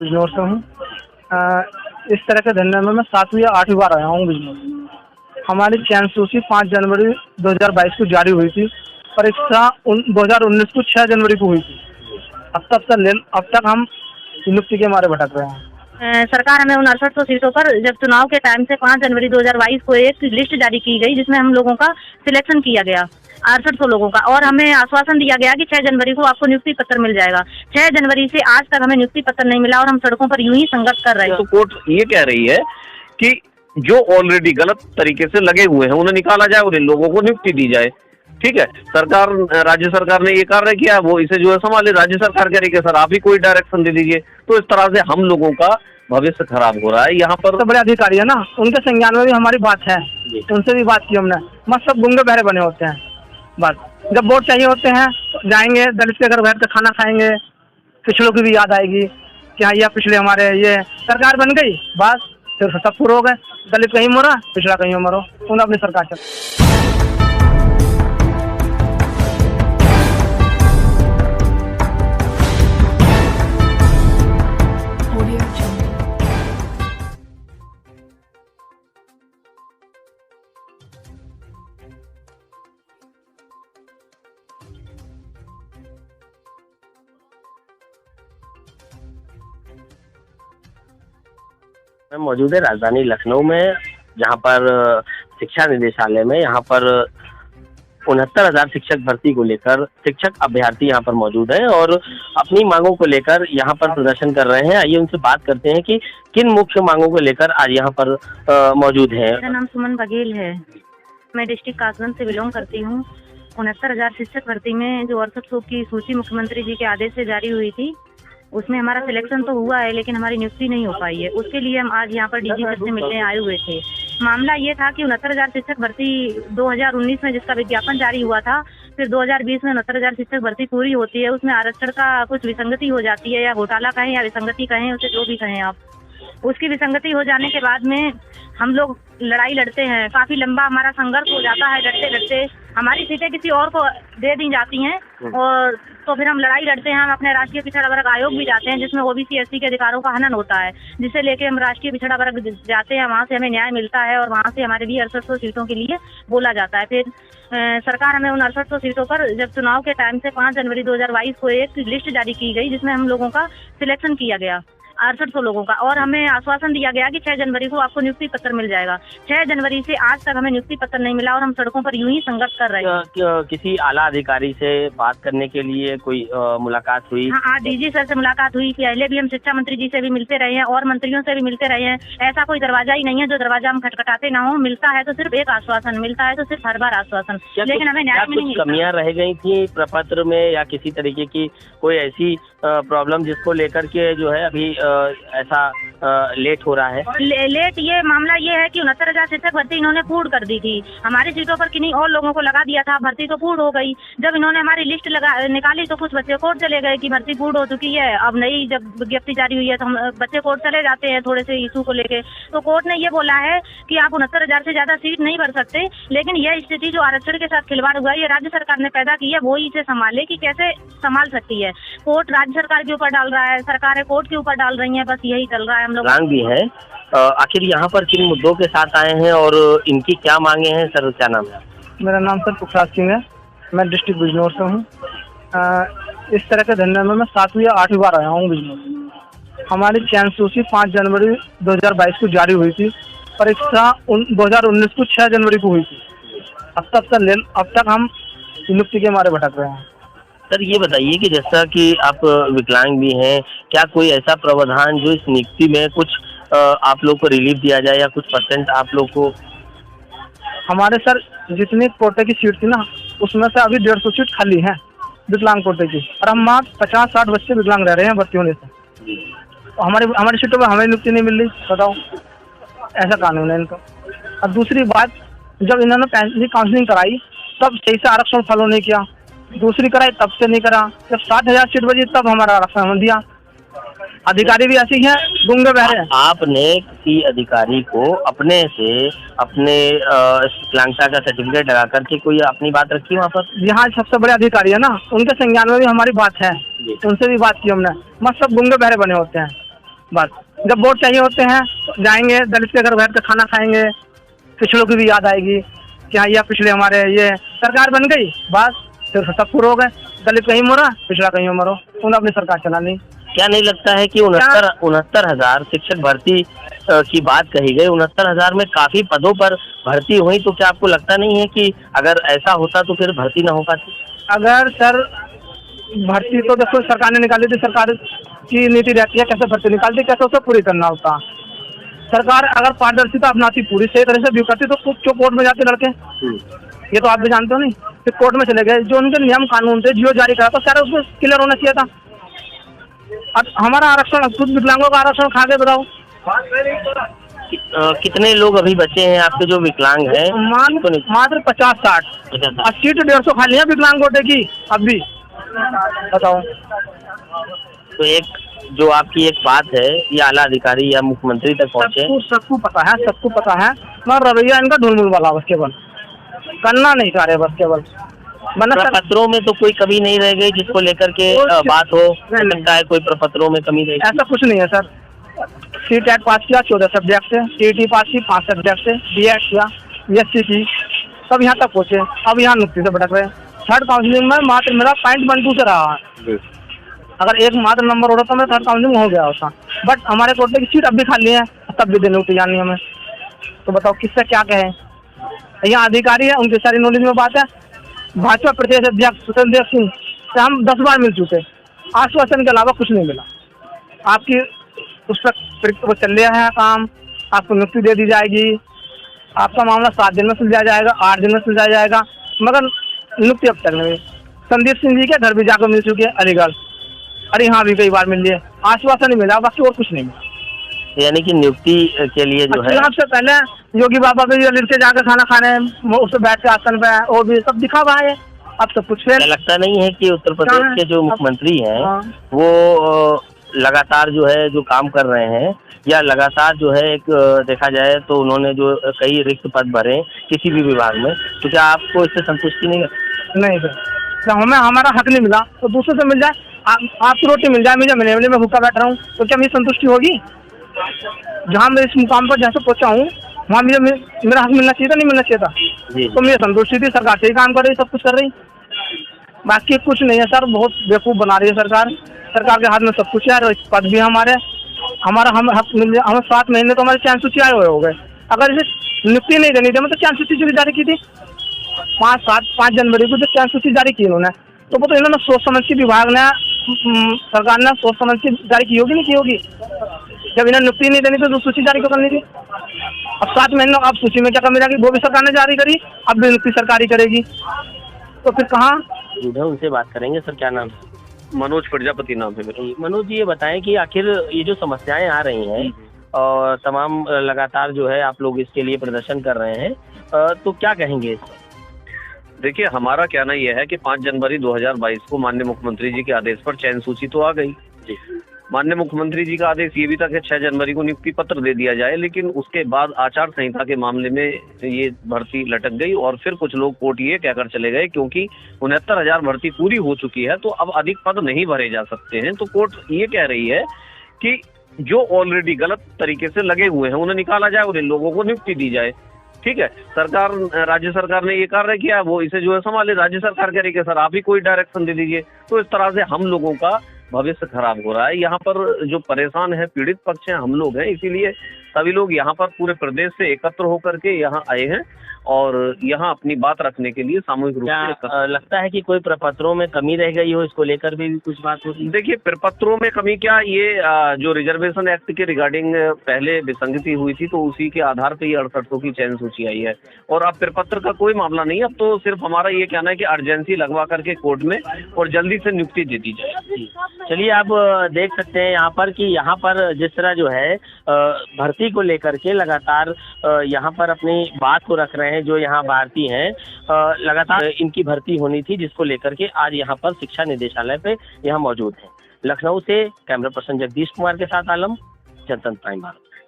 बिजनौर से हूँ। इस तरह के धंधे में मैं 7वीं या 8वीं बार आया हूँ बिजनौर। हमारी चयन सूची 5 जनवरी 2022 को जारी हुई थी। परीक्षा 2019 को 6 जनवरी को हुई थी। अब तक हम नियुक्ति के मारे भटक रहे हैं। सरकार हमें उन 6800 सीटों पर जब चुनाव के टाइम से 5 जनवरी 2022 को एक लिस्ट जारी की गई, जिसमें हम लोगों का सिलेक्शन किया गया 6800 लोगों का, और हमें आश्वासन दिया गया कि 6 जनवरी को आपको नियुक्ति पत्र मिल जाएगा। 6 जनवरी से आज तक हमें नियुक्ति पत्र नहीं मिला और हम सड़कों पर यूं ही संघर्ष कर रहे हैं। तो कोर्ट ये कह रही है कि जो ऑलरेडी गलत तरीके से लगे हुए हैं उन्हें निकाला जाए और इन लोगों को नियुक्ति दी जाए। ठीक है, राज्य सरकार ने ये कार्य किया, वो इसे जो है संभाले। राज्य सरकार कह रही है सर आप ही कोई डायरेक्शन दे दीजिए। तो इस तरह से हम लोगों का भविष्य खराब हो रहा है। यहाँ पर तो बड़े अधिकारी है ना, उनके संज्ञान में भी हमारी बात है, उनसे भी बात की हमने। मत सब गुंगे बहरे बने होते हैं। बस जब वोट चाहिए होते हैं जाएंगे दलित के घर बैठ कर खाना खाएंगे, पिछड़ों की भी याद आएगी कि हाँ ये पिछले हमारे ये सरकार बन गई, बस फिर सब पूरा हो गए। दलित कहीं मरो, पिछड़ा कहीं मरो, उन्हें अपनी सरकार चल। मैं मौजूद है राजधानी लखनऊ में, जहां पर शिक्षा निदेशालय में यहाँ पर 69,000 शिक्षक भर्ती को लेकर शिक्षक अभ्यर्थी यहाँ पर मौजूद हैं और अपनी मांगों को लेकर यहाँ पर प्रदर्शन कर रहे हैं। आइए उनसे बात करते हैं कि किन मुख्य मांगों को लेकर आज यहाँ पर मौजूद हैं। मेरा नाम सुमन बघेल है, मैं डिस्ट्रिक्ट कासगंज से बिलोंग करती हूँ। 69,000 शिक्षक भर्ती में जो 6800 की सूची मुख्यमंत्री जी के आदेश से जारी हुई थी, उसमें हमारा सिलेक्शन तो हुआ है लेकिन हमारी नियुक्ति नहीं हो पाई है। उसके लिए हम आज यहाँ पर डीजी सर से मिलने आए हुए थे। मामला ये था कि 69,000 शिक्षक भर्ती 2019 में जिसका विज्ञापन जारी हुआ था, फिर 2020 में 69,000 शिक्षक भर्ती पूरी होती है, उसमें आरक्षण का कुछ विसंगति हो जाती है, या घोटाला कहें या विसंगति कहें, उसे जो भी कहें आप। उसकी विसंगति हो जाने के बाद में हम लोग लड़ाई लड़ते हैं, काफी लंबा हमारा संघर्ष हो जाता है। लड़ते लड़ते हमारी सीटें किसी और को दे दी जाती हैं और तो फिर हम लड़ाई लड़ते हैं। हम अपने राष्ट्रीय पिछड़ा वर्ग आयोग भी जाते हैं, जिसमें ओबीसी एससी के अधिकारों का हनन होता है, जिसे लेके हम राष्ट्रीय पिछड़ा वर्ग जाते हैं। वहाँ से हमें न्याय मिलता है और वहाँ से हमारे भी 6800 सीटों के लिए बोला जाता है। फिर सरकार हमें उन 6800 सीटों पर जब चुनाव के टाइम से 5 जनवरी 2022 को एक लिस्ट जारी की गई, जिसमें हम लोगों का सिलेक्शन किया गया 6800 लोगों का, और हमें आश्वासन दिया गया कि 6 जनवरी को आपको नियुक्ति पत्र मिल जाएगा। 6 जनवरी से आज तक हमें नियुक्ति पत्र नहीं मिला और हम सड़कों पर यूं ही संघर्ष कर रहे हैं। किसी आला अधिकारी से बात करने के लिए कोई मुलाकात हुई? हाँ, डीजी सर से मुलाकात हुई। पहले भी हम शिक्षा मंत्री जी से भी मिलते रहे हैं और मंत्रियों से भी मिलते रहे हैं। ऐसा कोई दरवाजा ही नहीं है जो दरवाजा हम खटखटाते ना हो। मिलता है तो सिर्फ एक आश्वासन, मिलता है तो सिर्फ हर बार आश्वासन, लेकिन हमें न्याय में नहीं। कमियां रह गई थी प्रपत्र में या किसी तरीके की कोई ऐसी प्रॉब्लम जिसको लेकर के जो है अभी ऐसा लेट हो रहा है? लेट ये मामला ये है कि 69,000 शिक्षक भर्ती इन्होंने पूर्ण कर दी थी। हमारी सीटों पर किन्हीं और लोगों को लगा दिया था, भर्ती तो पूर्ण हो गई। जब इन्होंने हमारी लिस्ट निकाली तो कुछ बच्चे कोर्ट चले गए कि भर्ती पूर्ण हो चुकी है। अब नई जब विज्ञप्ति जारी हुई है तो हम बच्चे कोर्ट चले जाते हैं थोड़े से इशू को लेके। तो कोर्ट ने ये बोला है कि आप 69,000 से ज्यादा सीट नहीं भर सकते, लेकिन यह स्थिति जो आरक्षण के साथ खिलवाड़ हुआ है ये राज्य सरकार ने पैदा की है, वो ही इसे संभाले कि कैसे संभाल सकती है। कोर्ट राज्य सरकार के ऊपर डाल रहा है, सरकारें कोर्ट के ऊपर डाल रही है, बस यही चल रहा है। हम लोग भी है। आखिर यहाँ पर किन मुद्दों के साथ आए हैं और इनकी क्या मांगे हैं? सर क्या नाम है? मेरा नाम सर पुखराज सिंह है, मैं डिस्ट्रिक्ट बिजनौर से हूँ। इस तरह के धंधे में मैं 7वीं या 8वीं बार आया हूँ बिजनौर। हमारी चयन सूची 5 जनवरी 2022 को जारी हुई थी। परीक्षा 2019 को 6 जनवरी को हुई थी। अब तक हम नियुक्ति के मारे भटक रहे हैं। सर ये बताइए कि जैसा कि आप विकलांग भी हैं, क्या कोई ऐसा प्रावधान जो इस नियुक्ति में कुछ आप लोग को रिलीफ दिया जाए या कुछ % आप लोग को? हमारे सर जितनी कोटे की सीट थी ना, उसमें से अभी 150 सीट खाली है विकलांग कोटे की, और हम वहाँ 50-60 बच्चे विकलांग रह रहे हैं भर्ती होने से। तो हमारी सीटों पर हमें नियुक्ति नहीं मिल रही, बताओ ऐसा कानून है इनका। और दूसरी बात, जब इन्होंने पहली काउंसलिंग कराई तब सही से आरक्षण फॉलो नहीं किया, दूसरी कराई तब से नहीं करा। जब 60,000 सीट बची तब हमारा आरक्षण दिया। अधिकारी भी ऐसी हैं, गुंगे बहरे हैं। आपने किसी अधिकारी को अपने से अपने विकलांगता का सर्टिफिकेट लगा करके कोई अपनी बात रखी वहाँ पर? यहाँ सबसे बड़े अधिकारी है ना, उनके संज्ञान में भी हमारी बात है, उनसे भी बात की हमने। मत सब गुंगे बहरे बने होते हैं। बस जब वोट चाहिए होते हैं जाएंगे, दलित के घर बैठ कर खाना खाएंगे, पिछड़ों की भी याद आएगी कि हाँ ये पिछले हमारे ये सरकार बन गई, बस फिर सब पूरा हो गए, दलित कहीं मरा पिछड़ा कहीं मरो, उन्होंने अपनी सरकार चलानी। क्या नहीं लगता है कि 69,000 शिक्षक भर्ती की बात कही गई, 69,000 में काफी पदों पर भर्ती हुई, तो क्या आपको लगता नहीं है कि अगर ऐसा होता तो फिर भर्ती ना हो पाती? अगर सर भर्ती तो देखो सरकार ने निकाली थी, सरकार की नीति रहती है कैसे भर्ती निकालती, कैसे उसे पूरी करना होता। सरकार अगर पारदर्शिता अपनाती, पूरी सही तरह से व्यू करती, तो क्यों कोर्ट में जाते लड़के? ये तो आप भी जानते हो नहीं, फिर कोर्ट में चले गए, जो उनके नियम कानून थे जियो जारी करा तो सारा उसमें क्लियर होना चाहिए था। अब हमारा आरक्षण खुद विकलांगों का आरक्षण खा के बताओ। कितने लोग अभी बचे हैं आपके जो विकलांग हैं? मात्र 50-60 और सीट 150 खाली है विकलांग कोटे की अब भी, बताओ। तो एक जो आपकी एक बात है ये आला अधिकारी या मुख्यमंत्री तक पहुँचे? सबको पता है, सबको पता है, मगर रवैया इनका ढुलमुल वाला बस केवल करना नहीं चाह रहे, बस केवल प्रपत्रों में तो कोई कमी नहीं रह गई जिसको लेकर के बात हो सकता है, कोई प्रपत्रों में कमी रही? ऐसा कुछ नहीं है सर। CTET पास किया 14 सब्जेक्ट से, CET पास की 5 सब्जेक्ट से, BEd किया, BSc की, सब यहाँ तक पहुँचे। अब यहाँ नुक्ति से भटक रहे। थर्ड काउंसिलिंग में मात्र मेरा 0.12 से रहा है, अगर एक मात्र नंबर होता तो मैं थर्ड काउंसिलिंग हो गया होता, बट हमारे कोटे की सीट अब भी खाली है, तब भी देने उठी जानी हमें, तो बताओ किससे क्या कहें। यहाँ अधिकारी है, उनकी सारी नॉलेज में बात है। भाजपा प्रदेश अध्यक्ष स्वतंत्र सिंह से हम 10 बार मिल चुके, आश्वासन के अलावा कुछ नहीं मिला। आपकी उस पर वो चल रहा है काम, आपको नियुक्ति दे दी जाएगी, आपका मामला 7 दिन में सुलझाया जाएगा, 8 दिन में सुलझाया जाएगा, मगर नियुक्ति अब तक नहीं। संदीप सिंह जी के घर भी जाकर मिल चुके हैं अलीगढ़, अरे यहाँ भी कई बार मिल लिए, आश्वासन ही मिला, बाकी और कुछ नहीं मिला। यानी कि नियुक्ति के लिए जो है चुनाव से पहले योगी बाबा भी लेके जाकर खाना खाने, उससे बैठ के आसन पे और भी सब दिखा हुआ है, अब सब कुछ फेल। लगता नहीं है कि उत्तर प्रदेश के जो मुख्यमंत्री हैं वो लगातार जो है जो काम कर रहे हैं, या लगातार जो है एक देखा जाए तो उन्होंने जो कई रिक्त पद भरे किसी भी विभाग में, तो क्या आपको इससे संतुष्टि नहीं है? नहीं सर, जब हमें हमारा हक नहीं मिला तो दूसरे से मिल जाए, आपकी रोटी मिल जाए, मुझे मिले, मैं भूखा बैठ रहा हूँ, तो क्या मेरी संतुष्टि होगी? जहाँ मैं इस मुकाम पर जैसे पहुँचा हूँ वहाँ मुझे मेरा हक मिलना चाहिए था, नहीं मिलना चाहिए था? तो मुझे संतुष्टि थी, सरकार सही काम कर रही, सब कुछ कर रही, बाकी कुछ नहीं है सर। बहुत बेवकूफ़ बना रही है सरकार, सरकार के हाथ में सब कुछ है, और पद भी हमारे, हमारा हम हक मिल जाए, हमें 7 महीने तो हमारे चयन सूची आए हुए हो गए। अगर इसे नियुक्ति नहीं देनी थी, मतलब चयन सूची जारी की थी 5 जनवरी को, जो चयन सूची जारी की उन्होंने, तो वो तो इन्होंने सोच समझ के विभाग ने, सरकार ने सोच समझ के जारी की होगी, नहीं की होगी? जब इन्हें नियुक्ति नहीं देनी तो सूची जारी क्यों करनी थी? अब 7 महीने अब सूची में क्या कमी रहेगी? वो भी सरकार ने जारी करी, अब भी नियुक्ति सरकारी करेगी, तो फिर कहाँ? उनसे बात करेंगे। सर क्या नाम? मनोज प्रजापति नाम है मेरा। मनोज जी ये बताएं कि आखिर ये जो समस्याएं आ रही हैं और तमाम लगातार जो है आप लोग इसके लिए प्रदर्शन कर रहे हैं, तो क्या कहेंगे? देखिए, हमारा कहना यह है कि 5 जनवरी 2022 को माननीय मुख्यमंत्री जी के आदेश पर चयन सूची तो आ गई। माननीय मुख्यमंत्री जी का आदेश ये भी था कि 6 जनवरी को नियुक्ति पत्र दे दिया जाए, लेकिन उसके बाद आचार संहिता के मामले में ये भर्ती लटक गई और फिर कुछ लोग कोर्ट ये कहकर चले गए क्योंकि 69,000 भर्ती पूरी हो चुकी है तो अब अधिक पद नहीं भरे जा सकते हैं। तो कोर्ट ये कह रही है कि जो ऑलरेडी गलत तरीके से लगे हुए हैं उन्हें निकाला जाए और इन लोगों को नियुक्ति दी जाए। ठीक है, सरकार, राज्य सरकार ने ये कार्य किया, वो इसे जो है संभाले। राज्य सरकार कह रही है सर आप ही कोई डायरेक्शन दे दीजिए। तो इस तरह से हम लोगों का भविष्य खराब हो रहा है। यहाँ पर जो परेशान है, पीड़ित पक्ष है, हम लोग हैं, इसीलिए सभी लोग यहाँ पर पूरे प्रदेश से एकत्र होकर के यहाँ आए हैं और यहाँ अपनी बात रखने के लिए सामूहिक रूप से। लगता है कि कोई प्रपत्रों में कमी रह गई हो, इसको लेकर भी कुछ बात होती? देखिए, प्रपत्रों में कमी क्या, ये जो रिजर्वेशन एक्ट के रिगार्डिंग पहले विसंगति हुई थी तो उसी के आधार पर ये 6800 की चयन सूची आई है और अब प्रपत्र का कोई मामला नहीं है। अब तो सिर्फ हमारा ये कहना है कि अर्जेंसी लगवा करके कोर्ट में और जल्दी से नियुक्ति दे दी जाए। चलिए, आप देख सकते हैं यहाँ पर कि यहाँ पर जिस तरह जो है भर्ती को लेकर के लगातार यहाँ पर अपनी बात को रख रहे हैं। जो यहाँ भारतीय हैं, लगातार इनकी भर्ती होनी थी, जिसको लेकर के आज यहाँ पर शिक्षा निदेशालय पे यहाँ मौजूद हैं। लखनऊ से कैमरा पर्सन जगदीश कुमार के साथ आलम, जनतंत्र प्राइम भारत।